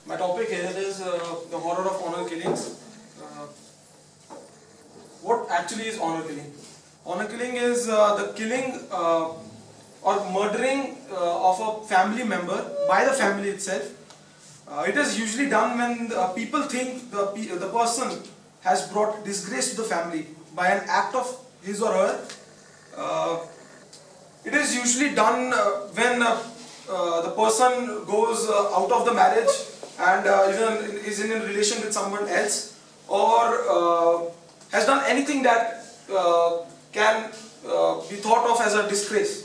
My topic here is the horror of honor killings. Uh, what actually is honor killing? Honor killing is the killing or murdering of a family member by the family itself. It is usually done when people think the person has brought disgrace to the family by an act of his or her. Uh, it is usually done when the person goes out of the marriage and is in a relation with someone else, or has done anything that can be thought of as a disgrace.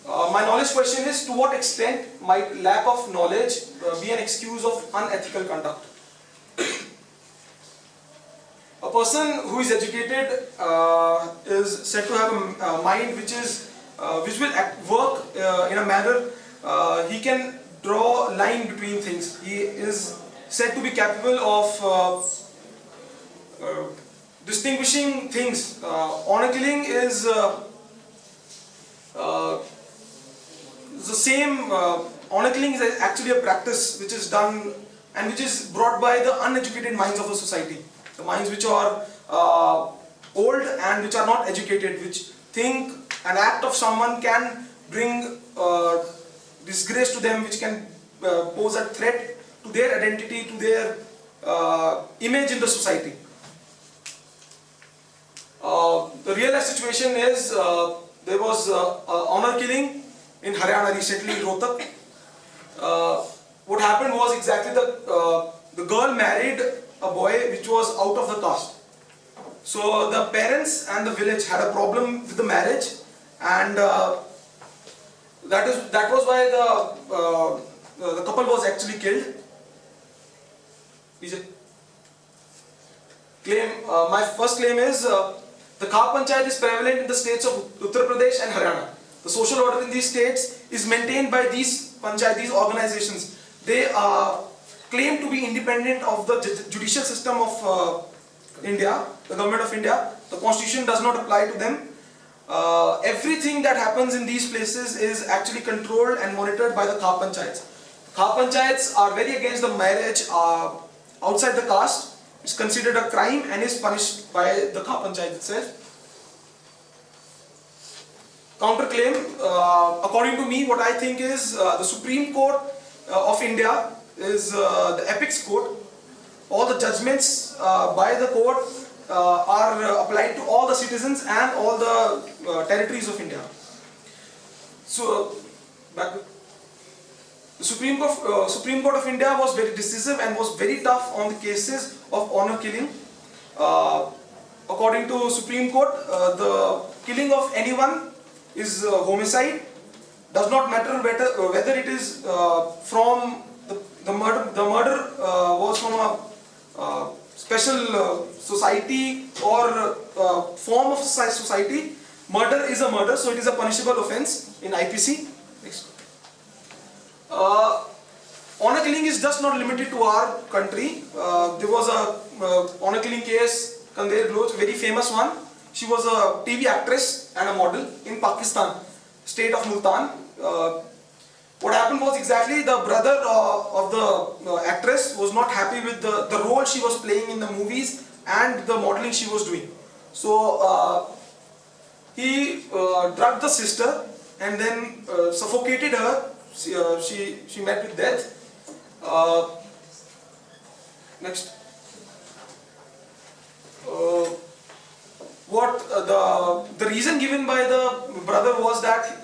My knowledge question is, to what extent might lack of knowledge be an excuse of unethical conduct? A person who is educated is said to have a mind which will work in a manner he can draw line between things. He is said to be capable of distinguishing things. Honor killing is the same. Honor killing is actually a practice which is done and which is brought by the uneducated minds of the society. The minds which are old and which are not educated, which think an act of someone can bring disgrace to them, which can pose a threat to their identity, to their image in the society. The real life situation is there was honor killing in Haryana recently, in Rohtak. What happened was exactly the girl married a boy which was out of the caste. So the parents and the village had a problem with the marriage, and that was why the couple was actually killed. My first claim is the Khap Panchayat is prevalent in the states of Uttar Pradesh and Haryana. The social order in these states is maintained by these panchayat, these organizations. They claim to be independent of the judicial system of India, the government of India. The constitution does not apply to them. Everything that happens in these places is actually controlled and monitored by the Khap Panchayats. Khap Panchayats are very against the marriage outside the caste. It's considered a crime and is punished by the Khap Panchayat itself. Counterclaim, according to me, what I think is the Supreme Court of India is the apex court. All the judgments by the court are applied to all the citizens and all the territories of India. So, the Supreme Court of India was very decisive and was very tough on the cases of honor killing. According to Supreme Court, the killing of anyone is homicide. Does not matter whether it is from the murder was from a special society or form of society. Murder is a murder, so it is a punishable offence in IPC. Next. Honor killing is just not limited to our country. There was a honor killing case, Kandair Baloch, very famous one. She was a TV actress and a model in Pakistan, state of Multan. What happened was exactly the brother of the actress was not happy with the role she was playing in the movies and the modeling she was doing. So he drugged the sister and then suffocated her. She met with death. Next. The reason given by the brother was that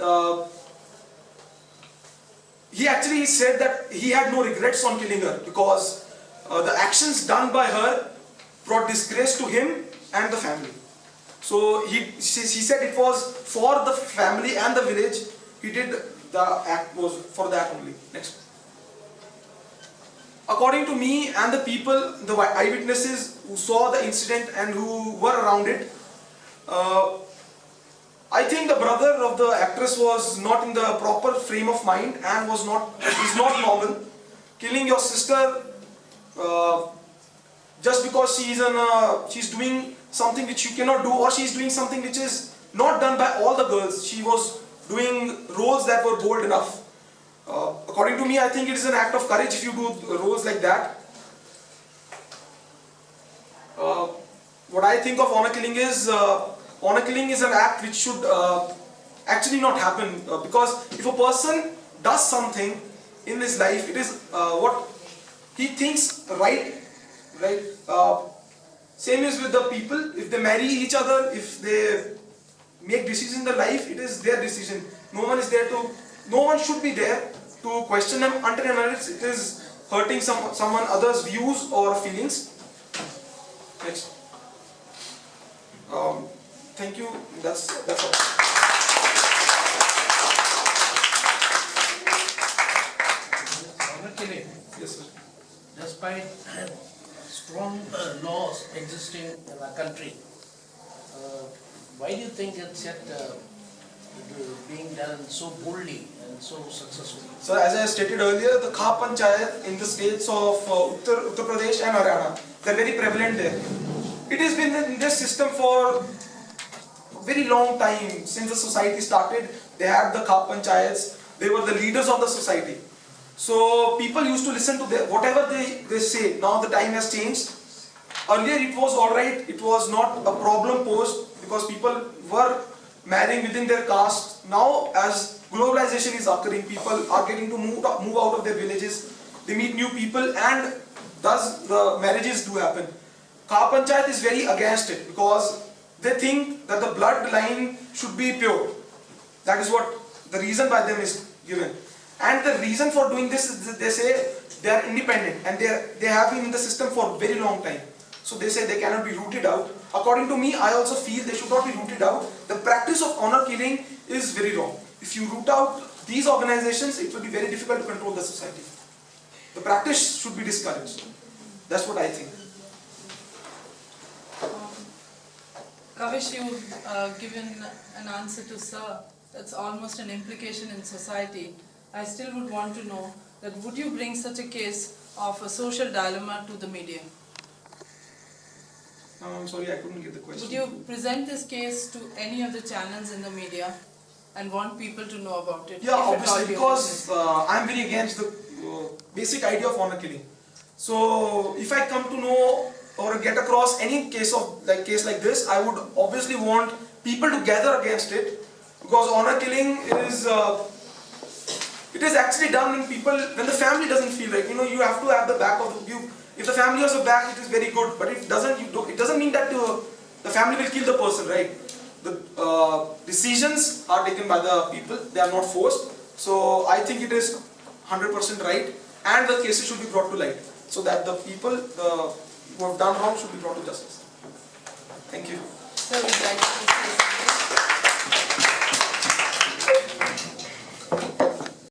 he actually said that he had no regrets on killing her because the actions done by her brought disgrace to him and the family. So he said it was for the family and the village. He did the act was for that only. Next. According to me and the people, the eyewitnesses who saw the incident and who were around it, I think the brother of the actress was not in the proper frame of mind and is not normal. Killing your sister just because she's doing something which you cannot do, or she's doing something which is not done by all the girls. She was doing roles that were bold enough. According to me, I think it is an act of courage if you do roles like that. What I think of honor killing is an act which should actually not happen, because if a person does something in his life, it is what he thinks right. Same is with the people. If they marry each other, if they make decisions in their life, it is their decision. No one should be there to question them until and unless it is hurting someone other's views or feelings. Next. Thank you. That's all. Honor killing, Yes, sir. despite strong laws existing in our country, why do you think it's yet being done so boldly and so successfully? So as I stated earlier, the Khap Panchayat in the states of Uttar Pradesh and Haryana, they're very prevalent there. It has been in this system for a very long time. Since the society started, they had the Khap Panchayats. They were the leaders of the society. So people used to listen to whatever they say. Now the time has changed. Earlier it was alright, it was not a problem posed because people were marrying within their caste. Now as globalization is occurring, people are getting to move out of their villages. They meet new people and thus the marriages do happen. Khap Panchayat is very against it because they think that the bloodline should be pure. That is what the reason by them is given. And the reason for doing this is they say they are independent and they have been in the system for a very long time. So they say they cannot be rooted out. According to me, I also feel they should not be rooted out. The practice of honor killing is very wrong. If you root out these organizations, it will be very difficult to control the society. The practice should be discouraged. That's what I think. Kavish, you've given an answer to Sir. That's almost an implication in society. I still would want to know that would you bring such a case of a social dilemma to the media? I'm sorry, I couldn't get the question. Would you present this case to any of the channels in the media and want people to know about it? Yeah, obviously, because I'm very against the basic idea of honor killing. So if I come to know or get across any case like this, I would obviously want people to gather against it, because honor killing is it is actually done when the family doesn't feel right. You have to have the back of you. If the family has a back, it is very good. But if it doesn't, it doesn't mean that the family will kill the person, right? The decisions are taken by the people; they are not forced. So I think it is 100% right, and the cases should be brought to light so that the people who have done wrong should be brought to justice. Thank you. So we'd like to